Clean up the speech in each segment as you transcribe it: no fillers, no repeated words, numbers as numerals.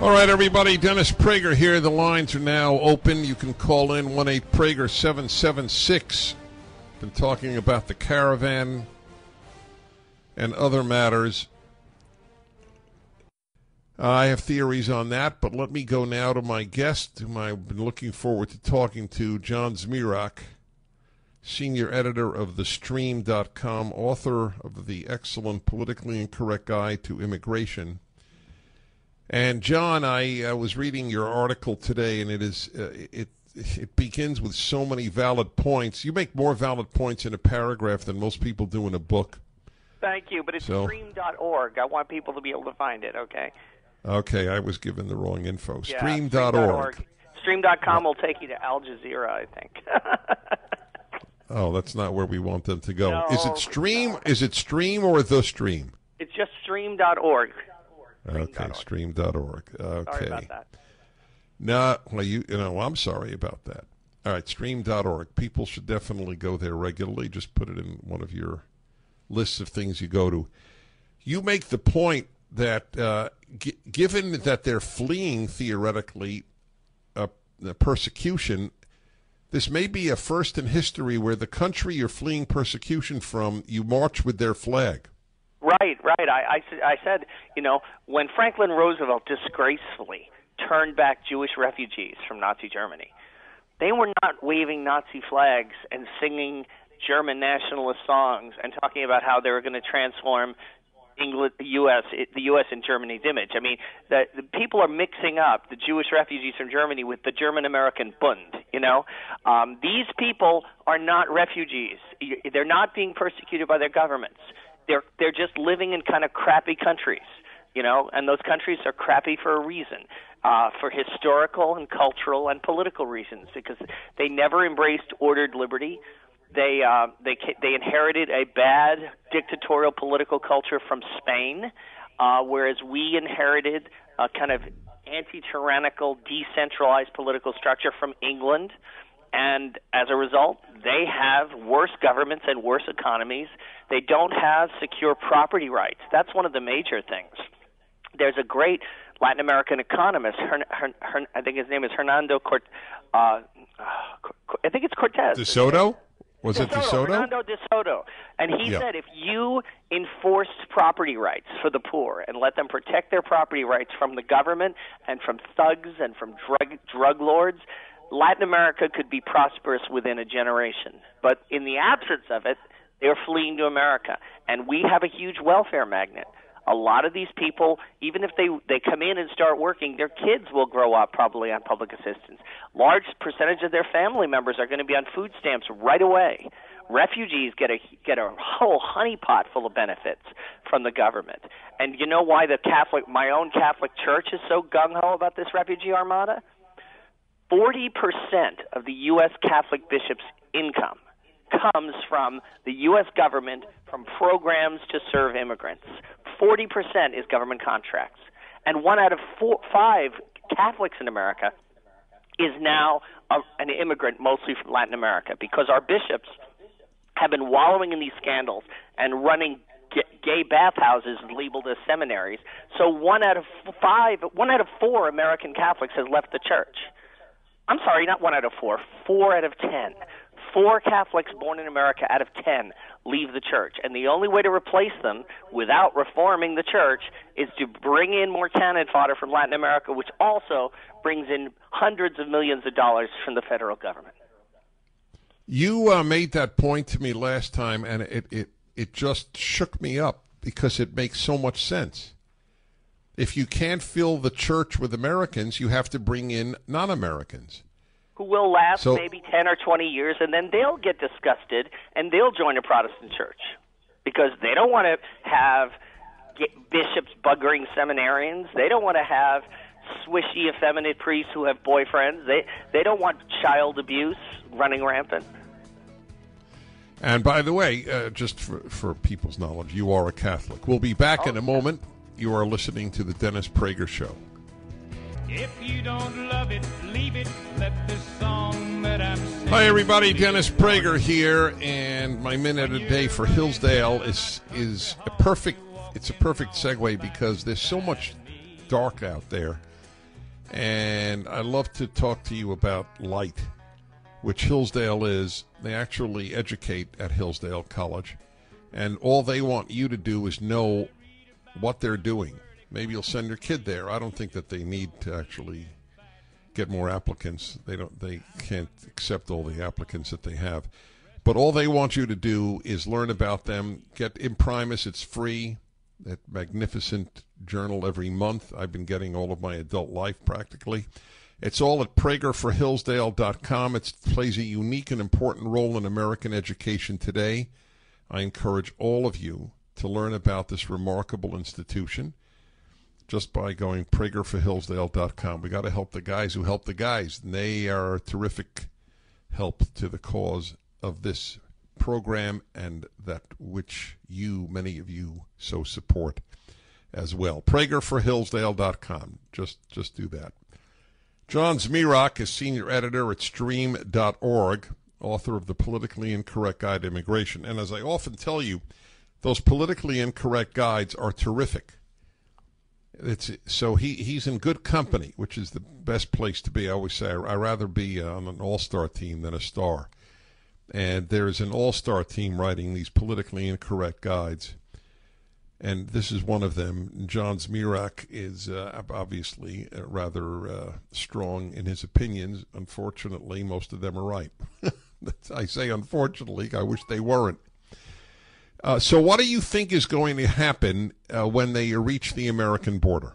All right, everybody. Dennis Prager here. The lines are now open. You can call in 1-8-PRAGER-776. Been talking about the caravan and other matters. I have theories on that, but let me go now to my guest, whom I've been looking forward to talking to, John Zmirak, senior editor of TheStream.com, author of the excellent Politically Incorrect Guide to Immigration. And John, I was reading your article today, and it begins with so many valid points. You make more valid points in a paragraph than most people do in a book. Thank you, but it's stream.org. I want people to be able to find it, okay? Okay, I was given the wrong info. Yeah, stream.org. Stream.com will take you to Al Jazeera, I think. Oh, that's not where we want them to go. No, Is it Stream? No. Is it Stream or The Stream? It's just stream.org. Okay, stream.org. Okay. Sorry about that. No, well, I'm sorry about that. All right, stream.org. People should definitely go there regularly. Just put it in one of your lists of things you go to. You make the point that given that they're fleeing, theoretically, the persecution, this may be a first in history where the country you're fleeing persecution from, you march with their flag. Right. I said, when Franklin Roosevelt disgracefully turned back Jewish refugees from Nazi Germany, they were not waving Nazi flags and singing German nationalist songs and talking about how they were going to transform England, the U.S. and Germany's image. I mean, the people are mixing up the Jewish refugees from Germany with the German-American Bund, These people are not refugees. They're not being persecuted by their governments. They're just living in kind of crappy countries, and those countries are crappy for a reason, for historical and cultural and political reasons, because they never embraced ordered liberty. They inherited a bad dictatorial political culture from Spain, whereas we inherited a kind of anti-tyrannical, decentralized political structure from England. And as a result, they have worse governments and worse economies. They don't have secure property rights. That's one of the major things. There's a great Latin American economist, I think his name is Hernando I think it's Cortez. De Soto? Was it De Soto? Hernando De Soto. And he said if you enforced property rights for the poor and let them protect their property rights from the government and from thugs and from drug lords, Latin America could be prosperous within a generation. But in the absence of it, they're fleeing to America. And we have a huge welfare magnet. A lot of these people, even if they come in and start working, their kids will grow up probably on public assistance. Large percentage of their family members are going to be on food stamps right away. Refugees get a whole honeypot full of benefits from the government. And you know why my own Catholic Church is so gung-ho about this refugee armada? 40% of the U.S. Catholic bishops' income comes from the U.S. government from programs to serve immigrants. 40% is government contracts. And 1 out of 5 Catholics in America is now an immigrant, mostly from Latin America, because our bishops have been wallowing in these scandals and running gay bathhouses labeled as seminaries. So 1 out of 4 American Catholics has left the church. I'm sorry, not 1 out of 4, 4 out of 10. 4 Catholics born in America out of 10 leave the church. And the only way to replace them without reforming the church is to bring in more cannon fodder from Latin America, which also brings in hundreds of millions of dollars from the federal government. You made that point to me last time, and it just shook me up because it makes so much sense. If you can't fill the church with Americans, you have to bring in non-Americans. Who will last maybe 10 or 20 years, and then they'll get disgusted, and they'll join a Protestant church because they don't want to have bishops buggering seminarians. They don't want to have swishy, effeminate priests who have boyfriends. They don't want child abuse running rampant. And by the way, just for people's knowledge, you are a Catholic. We'll be back in a moment. You are listening to the Dennis Prager Show. If you don't love it, leave it. Let the song that I'm singing. Hi, everybody. Dennis Prager here, and my minute a day for Hillsdale is a perfect. It's a perfect segue because there's so much dark out there. And I love to talk to you about Light, which Hillsdale is. They actually educate at Hillsdale College. And all they want you to do is know what they're doing. Maybe you'll send your kid there. I don't think that they need to actually get more applicants. They can't accept all the applicants that they have. But all they want you to do is learn about them. Get Imprimis. It's free. That magnificent journal every month. I've been getting all of my adult life practically. It's all at pragerforhillsdale.com. It plays a unique and important role in American education today. I encourage all of you to learn about this remarkable institution just by going pragerforhillsdale.com. We got to help the guys who help the guys. And they are a terrific help to the cause of this program and that which many of you, so support as well. pragerforhillsdale.com. Just do that. John Zmirak is senior editor at stream.org, author of The Politically Incorrect Guide to Immigration. And as I often tell you, those politically incorrect guides are terrific. So he's in good company, which is the best place to be. I always say I'd rather be on an all-star team than a star. And there's an all-star team writing these politically incorrect guides. And this is one of them. John Zmirak is obviously rather strong in his opinions. Unfortunately, most of them are right. I say unfortunately. I wish they weren't. So what do you think is going to happen when they reach the American border?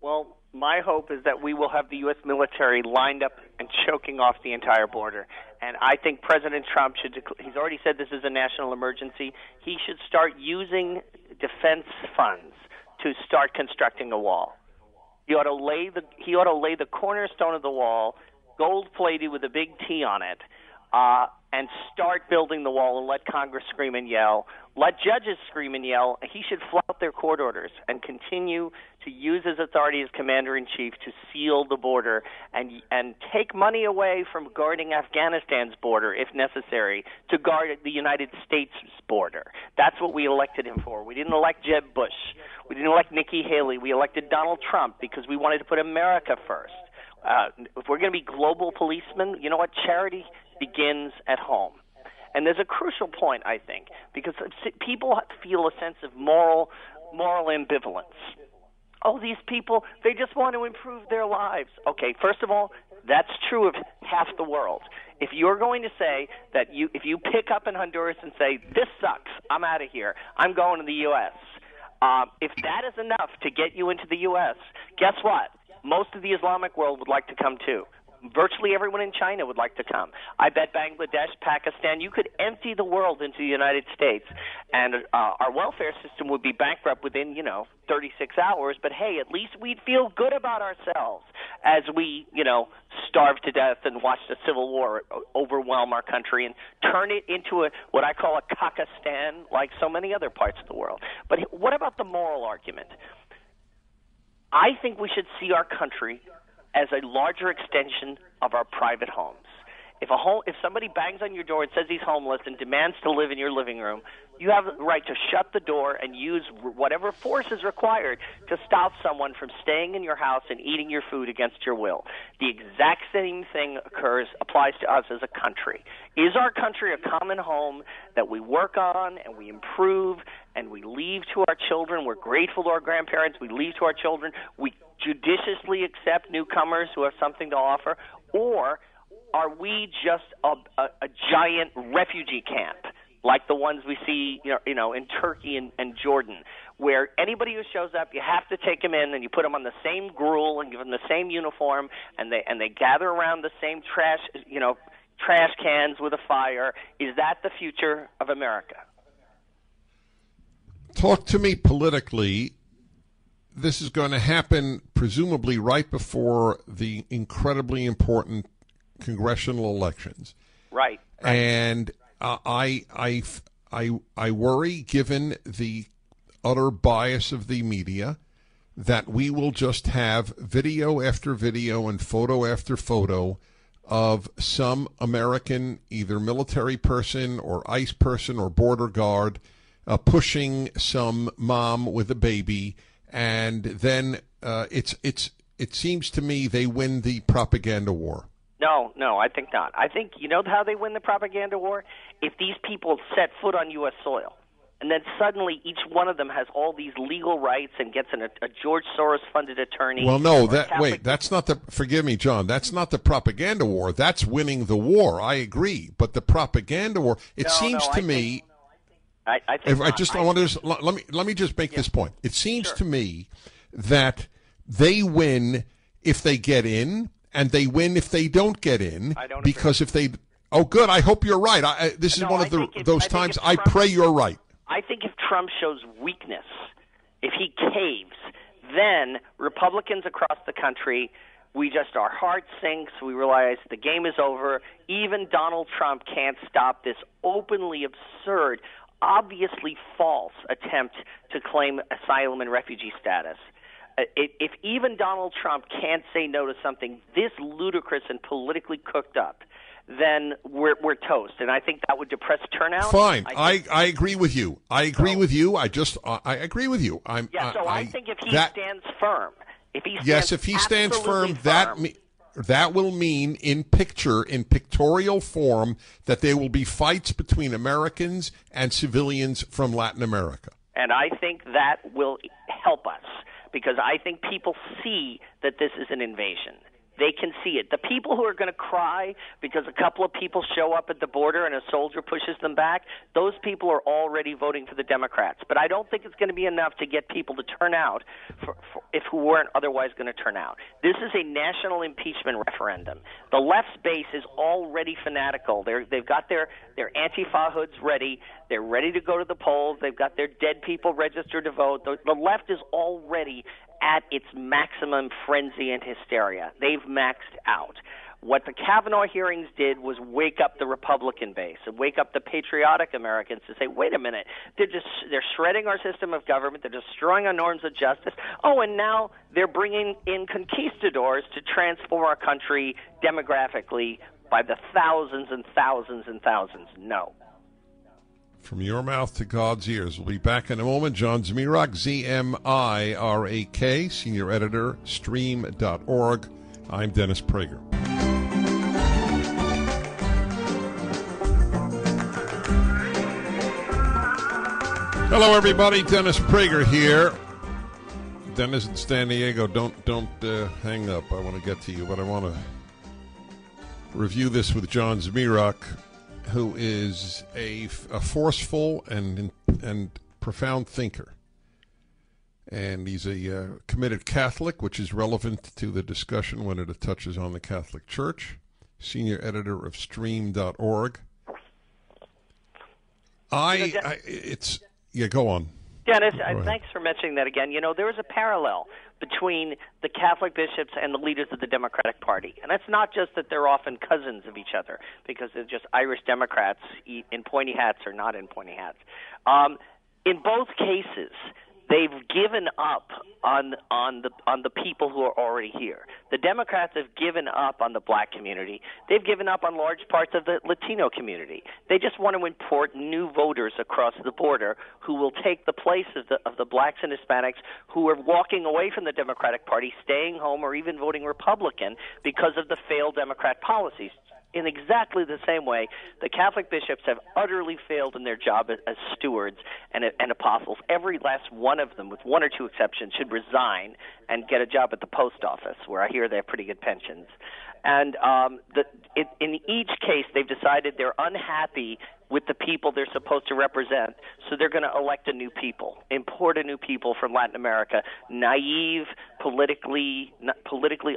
Well, my hope is that we will have the U.S. military lined up and choking off the entire border. And I think President Trump he's already said this is a national emergency. He should start using defense funds to start constructing a wall. He ought to lay the cornerstone of the wall, gold-plated with a big T on it, and start building the wall and let Congress scream and yell. Let judges scream and yell. He should flout their court orders and continue to use his authority as commander-in-chief to seal the border and take money away from guarding Afghanistan's border, if necessary, to guard the United States' border. That's what we elected him for. We didn't elect Jeb Bush. We didn't elect Nikki Haley. We elected Donald Trump because we wanted to put America first. If we're going to be global policemen, you know what? Charity begins at home. And there's a crucial point, I think, because people feel a sense of moral ambivalence. Oh, these people, they just want to improve their lives. Okay, first of all, that's true of half the world. If you're going to say that if you pick up in Honduras and say, this sucks, I'm out of here, I'm going to the U.S., if that is enough to get you into the U.S., guess what? Most of the Islamic world would like to come too. Virtually everyone in China would like to come. I bet Bangladesh, Pakistan, you could empty the world into the United States, and our welfare system would be bankrupt within, 36 hours. But, hey, at least we'd feel good about ourselves as we, starve to death and watch the Civil War overwhelm our country and turn it into what I call a Kakistan like so many other parts of the world. But what about the moral argument? I think we should see our country as a larger extension of our private homes. If somebody bangs on your door and says he's homeless and demands to live in your living room, you have the right to shut the door and use whatever force is required to stop someone from staying in your house and eating your food against your will. The exact same thing applies to us as a country. Is our country a common home that we work on and we improve and we leave to our children? We're grateful to our grandparents. We leave to our children. We judiciously accept newcomers who have something to offer, or are we just a giant refugee camp like the ones we see in Turkey and Jordan, where anybody who shows up, you have to take them in and you put them on the same gruel and give them the same uniform, and they gather around the same trash cans with a fire? Is that the future of America? Talk to me politically. This is going to happen presumably right before the incredibly important congressional elections. Right. And I worry, given the utter bias of the media, that we will just have video after video and photo after photo of some American, either military person or ICE person or border guard, pushing some mom with a baby, and then it's it seems to me they win the propaganda war. No, I think not. I think, you know how they win the propaganda war? If these people set foot on U.S. soil, and then suddenly each one of them has all these legal rights and gets a George Soros-funded attorney. Well, no, that's not the, forgive me, John, that's not the propaganda war. That's winning the war. I agree. But the propaganda war, it seems to me, let me just make this point. It seems to me that they win if they get in, and they win if they don't get in. I don't because agree. if they, oh, good. I hope you're right. This is one of those times I pray you're right. I think if Trump shows weakness, if he caves, then Republicans across the country, our heart sinks. We realize the game is over. Even Donald Trump can't stop this openly absurd, obviously false attempt to claim asylum and refugee status. If even Donald Trump can't say no to something this ludicrous and politically cooked up, then we're toast. And I think that would depress turnout. Fine. I agree with you. I agree with you. I agree with you. I think if he stands firm, if he stands firm, that will mean in pictorial form, that there will be fights between Americans and civilians from Latin America. And I think that will help us, because I think people see that this is an invasion. They can see it. The people who are going to cry because a couple of people show up at the border and a soldier pushes them back, those people are already voting for the Democrats. But I don't think it's going to be enough to get people to turn out who weren't otherwise going to turn out. This is a national impeachment referendum. The left's base is already fanatical. They've got their Antifa hoods ready. They're ready to go to the polls. They've got their dead people registered to vote. The left is already at its maximum frenzy and hysteria. They've maxed out. What the Kavanaugh hearings did was wake up the Republican base and wake up the patriotic Americans to say, wait a minute, they're shredding our system of government, they're destroying our norms of justice. Oh, and now they're bringing in conquistadors to transform our country demographically by the thousands and thousands and thousands. No. From your mouth to God's ears. We'll be back in a moment. John Zmirak, Z-M-I-R-A-K, senior editor, stream.org. I'm Dennis Prager. Hello, everybody. Dennis Prager here. Dennis in San Diego. Don't hang up. I want to get to you, but I want to review this with John Zmirak, who is a forceful and profound thinker. And he's a committed Catholic, which is relevant to the discussion when it touches on the Catholic Church. Senior editor of stream.org. Go on. Dennis, thanks for mentioning that again. You know, there is a parallel between the Catholic bishops and the leaders of the Democratic Party. And that's not just that they're often cousins of each other, because they're just Irish Democrats in pointy hats or not in pointy hats. In both cases, they've given up on the people who are already here. The Democrats have given up on the black community. They've given up on large parts of the Latino community. They just want to import new voters across the border who will take the place of the blacks and Hispanics who are walking away from the Democratic Party, staying home, or even voting Republican because of the failed Democrat policies. In exactly the same way, the Catholic bishops have utterly failed in their job as stewards and apostles. Every last one of them, with one or two exceptions, should resign and get a job at the post office, where I hear they have pretty good pensions. And in each case, they've decided they're unhappy with the people they're supposed to represent, so they're going to elect a new people, import a new people from Latin America, naive, politically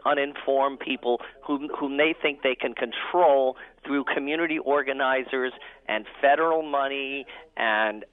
uninformed people whom they think they can control through community organizers and federal money and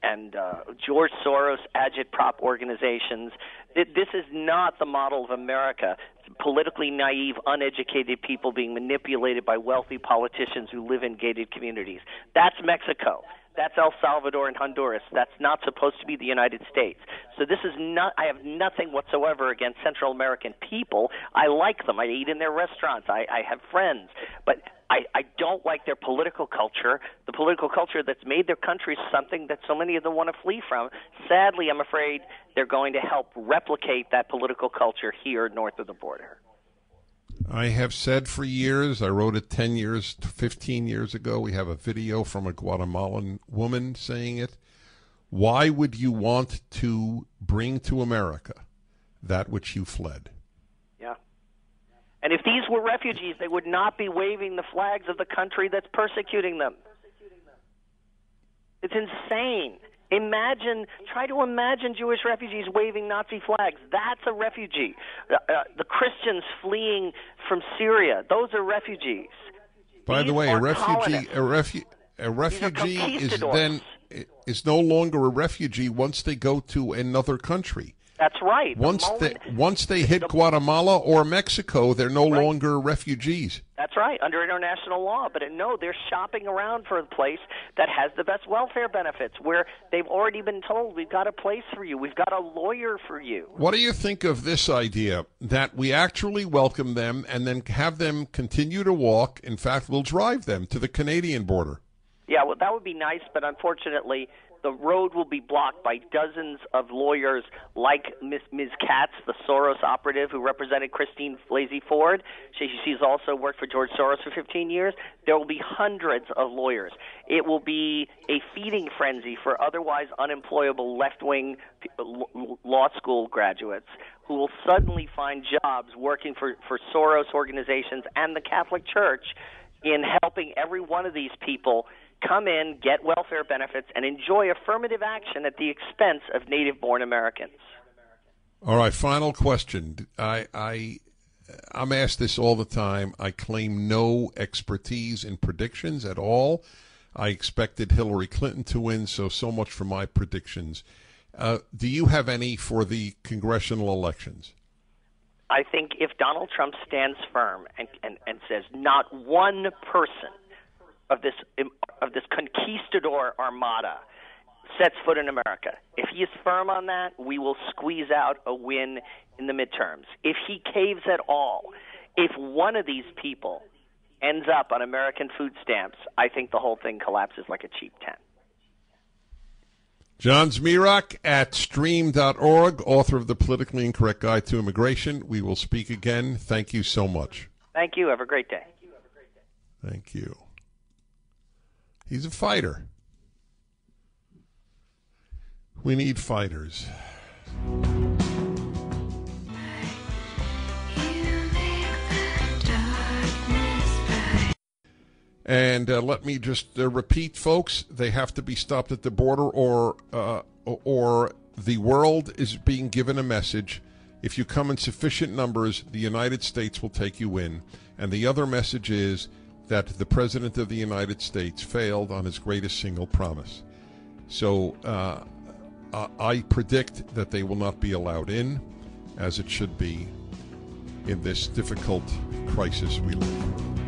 George Soros agitprop organizations. This is not the model of America. Politically naive, uneducated people being manipulated by wealthy politicians who live in gated communities. That's Mexico. That's El Salvador and Honduras. That's not supposed to be the United States. So this is not – I have nothing whatsoever against Central American people. I like them. I eat in their restaurants. I have friends. But I don't like their political culture, the political culture that's made their country something that so many of them want to flee from. Sadly, I'm afraid they're going to help replicate that political culture here north of the border. I have said for years, I wrote it 10 years, 15 years ago, we have a video from a Guatemalan woman saying it. Why would you want to bring to America that which you fled? Yeah. And if these were refugees, they would not be waving the flags of the country that's persecuting them. It's insane. Try to imagine Jewish refugees waving Nazi flags. That's a refugee. The Christians fleeing from Syria, those are refugees. By the way, a refugee is no longer a refugee once they go to another country. That's right. Once they hit Guatemala or Mexico, they're no longer refugees. That's right, under international law. But no, they're shopping around for a place that has the best welfare benefits, where they've already been told, we've got a place for you, we've got a lawyer for you. What do you think of this idea that we actually welcome them and then have them continue to walk? In fact, we'll drive them to the Canadian border. Yeah, well, that would be nice, but unfortunately, the road will be blocked by dozens of lawyers like Ms. Katz, the Soros operative who represented Christine Blasey Ford. She's also worked for George Soros for 15 years. There will be hundreds of lawyers. It will be a feeding frenzy for otherwise unemployable left-wing law school graduates who will suddenly find jobs working for Soros organizations and the Catholic Church in helping every one of these people come in, get welfare benefits, and enjoy affirmative action at the expense of native-born Americans. All right, final question. I'm asked this all the time. I claim no expertise in predictions at all. I expected Hillary Clinton to win, so much for my predictions. Do you have any for the congressional elections? I think if Donald Trump stands firm and says not one person of this conquistador armada sets foot in America, if he is firm on that, we will squeeze out a win in the midterms. If he caves at all, if one of these people ends up on American food stamps, I think the whole thing collapses like a cheap tent. John Zmirak at stream.org, author of The Politically Incorrect Guide to Immigration. We will speak again. Thank you so much. Thank you. Have a great day. Thank you. He's a fighter. We need fighters. And let me just repeat, folks, they have to be stopped at the border or the world is being given a message. If you come in sufficient numbers, the United States will take you in. And the other message is that the President of the United States failed on his greatest single promise. So I predict that they will not be allowed in, as it should be in this difficult crisis we live in.